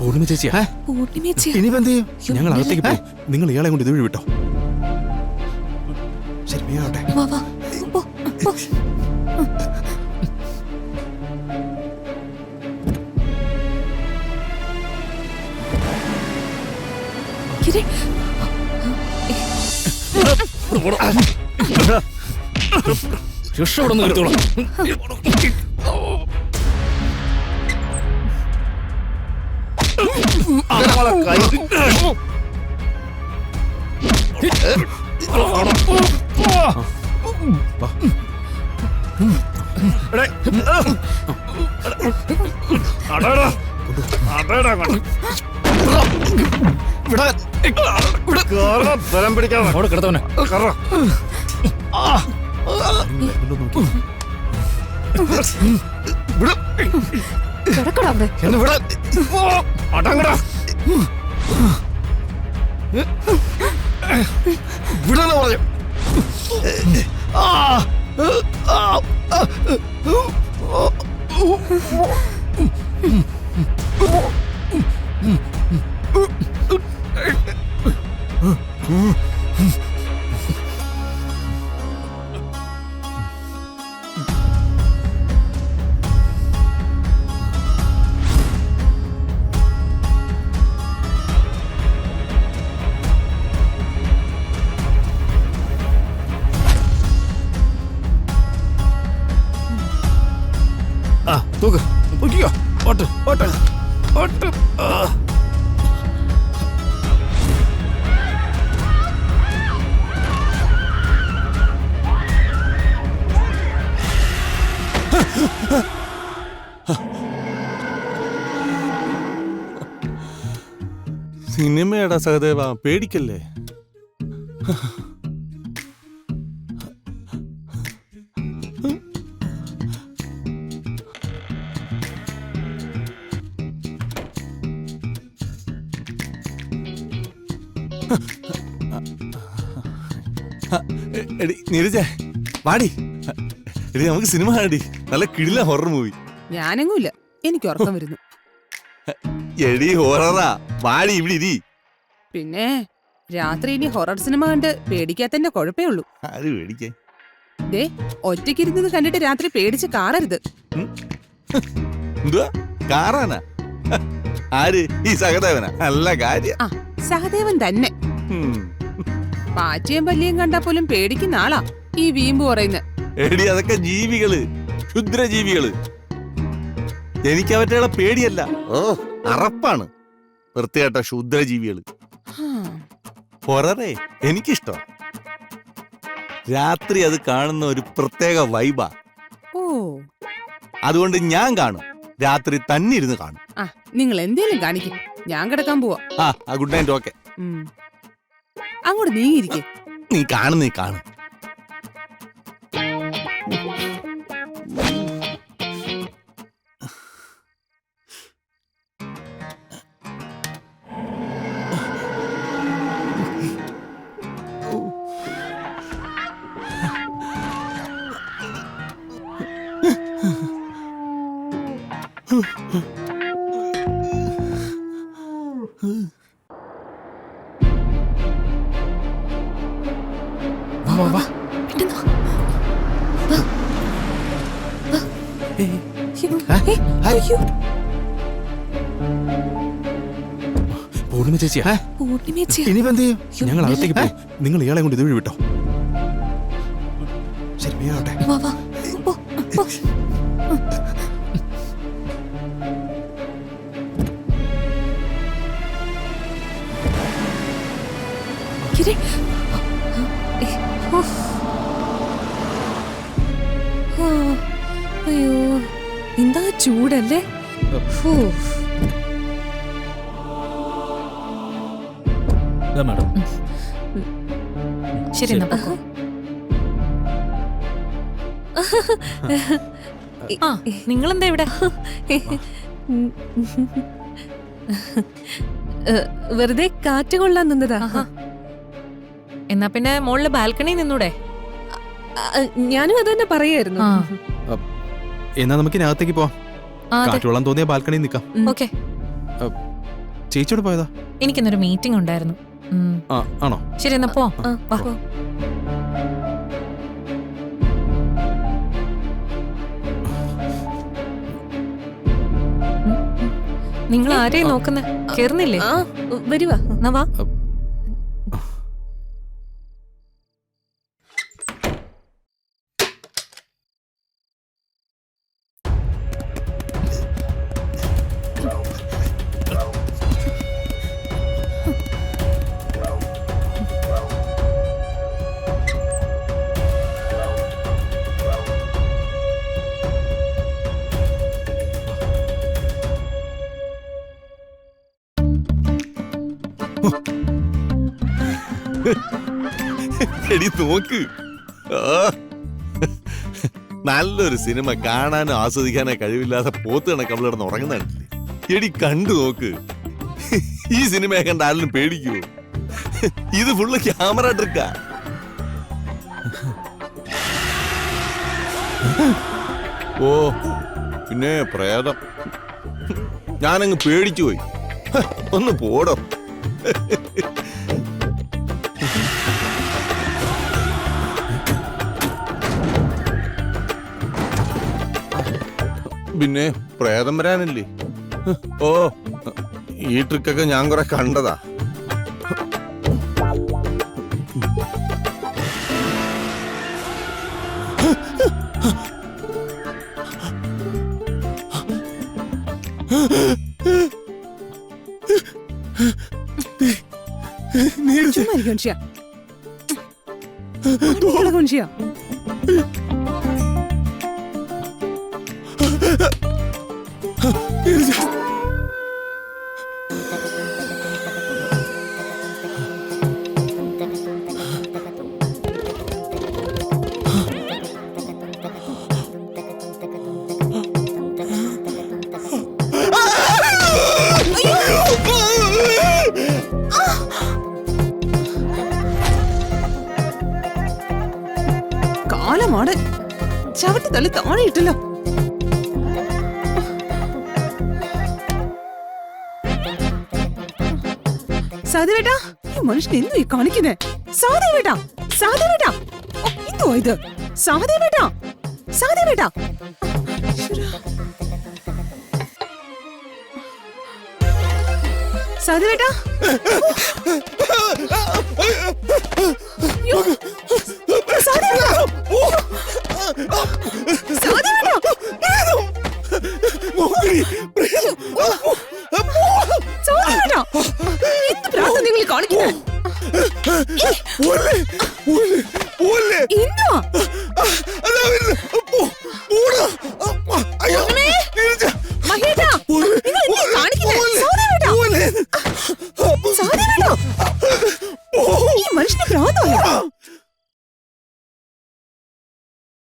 പൂർണിമ ചേച്ചിയാ? ഇനിയിപ്പോ എന്ത് ചെയ്യും? ഞങ്ങൾ അകത്തേക്ക് പോയി. നിങ്ങൾ ഇയാളെ കൊണ്ട് ഇതുവഴി വിട്ടോ. ശരി, വേഗാവട്ടെ. രക്ഷപ്പെടുന്നു എടുത്തോളാം. ബലം പിടിക്കാൻ അവിടെ കിടത്തവനെ അടങ്ങടാ. വിടാന്ന് പറഞ്ഞു. തൂക്ക് പൊക്കിക്കോ. ഓട്ട് ഓട്ട് ഓട്ട്. സിനിമയുടെ സഹദേവ, പേടിക്കല്ലേ. എടി നീരജ, വാടി. എടി നമുക്ക് സിനിമ കാണടി. നല്ല കിടില ഹൊറർ മൂവി. ഞാനെങ്ങൂല്ല, എനിക്ക് ഉറക്കം വരുന്നു. എടി ഹൊററാ, വാടി ഇവിടെ ഇരി. പിന്നെ രാത്രി ഇനി ഹൊറർ സിനിമ കണ്ട് പേടിക്കാത്തന്നെ കുഴപ്പേ ഉള്ളൂ. ആര് പേടിക്കാൻ? ദേ, ഒറ്റയ്ക്കിരുന്നത് കണ്ടിട്ട് രാത്രി പേടിച്ച് കാറരുത്. എന്തുവാ കാറാനാ? ആര്? ഈ സഹദേവനാ? നല്ല കാര്യം. ആ, സഹദേവൻ തന്നെ. പാറ്റയും പല്ലിയും കണ്ടാ പോലും പേടിക്കുന്ന ആളാ ഈ വീമ്പ് പറയുന്നത്. എടി അതൊക്കെ ജീവികള്, ക്ഷുദ്രജീവികള്. എനിക്ക് അവറ്റകളെ പേടിയല്ല, അറപ്പാണ്. വൃത്തികെട്ട ക്ഷുദ്രജീവികള്. ഹൊററേ എനിക്കിഷ്ടം. രാത്രി അത് കാണുന്ന ഒരു പ്രത്യേക വൈബാ. ഓ, അതുകൊണ്ട് ഞാൻ കാണും. രാത്രി തന്നെ ഇരുന്ന് കാണും. ആ, നിങ്ങൾ എന്തേലും കാണിക്കും, ഞാൻ കിടക്കാൻ പോവാ. ആ ഗുഡ് നൈറ്റ്. ഓക്കെ, അങ്ങോട്ട് നീങ്ങിയിരിക്കേ. നീ കാണും, നീ കാണും. പൂർണിമ ചേച്ചിയാ? ഇനിയിപ്പോ എന്ത് ചെയ്യും? ഞങ്ങൾ അകത്തേക്ക് പോയി. നിങ്ങൾ ഇയാളെ കൊണ്ട് ഇതുവഴി വിട്ടോ. ശരി, വേഗാവട്ടെ. അയ്യോ, എന്താ ചൂടല്ലേ. മാഡം. ശരി, നിങ്ങളെന്താ ഇവിടെ? വെറുതെ കാറ്റ് കൊള്ളാൻ നിന്നതാ. എന്നാ പിന്നെ മോളില് ബാൽക്കണി നിന്നൂടെ? ഞാനും അത് തന്നെ പറയായിരുന്നു. എന്നാ നമുക്ക് അകത്തേക്ക് പോവാം. കാറ്റോളം തോന്നിയ ബാൽക്കണിയിൽ നിൽക്കാം. ഓക്കെ. ചേച്ചിയോട് പോയതാ? എനിക്കിന്നൊരു മീറ്റിംഗ് ഉണ്ടായിരുന്നു. ആണോ? ശരി എന്നാ പോ. വാ. നിങ്ങൾ ആരെയും നോക്കുന്ന കേറുന്നില്ലേ? വരുവാ. എന്നാ വാ. എടി നോക്ക്. നല്ലൊരു സിനിമ കാണാനോ ആസ്വദിക്കാനോ കഴിവില്ലാതെ പോത്ത് കണക്ക് അവൾ കിടന്ന് ഉറങ്ങുന്നില്ലേ? എടി കണ്ടു നോക്ക്. ഈ സിനിമയെ കണ്ട ആരിലും പേടിക്കുവോ? ഇത് ഫുള്ള് ക്യാമറ ട്രിക്കാ. ഓ പിന്നെ പ്രേതം. ഞാനങ്ങ് പേടിച്ചു പോയി. ഒന്ന് പോടോ. പിന്നെ പ്രേതം വരാനല്ലേ? ഓ ഈ ട്രിക്കൊക്കെ ഞാൻ കുറെ കണ്ടതാ. ചുമ്മാ ഇരിക്ക് ഗുൻഷിയ. ഗുൻഷിയ. കാലമാണ്. ചവിട്ടി തള്ളി താഴെ ഇട്ടല്ലോ. സാധുവേട്ടാ, ഈ മനുഷ്യൻ എന്തോ ഈ കാണിക്കുന്നേ? സാധുവേട്ടാ, സാധുവേട്ടാ, എന്തോ ഇത്? സാധുവേട്ടാ, സാധുവേട്ടാ. സാധുവേട്ടാ, നിങ്ങൾ കാണിക്കുന്നേ? ഈ മനുഷ്യന് ഭ്രാന്തായോ?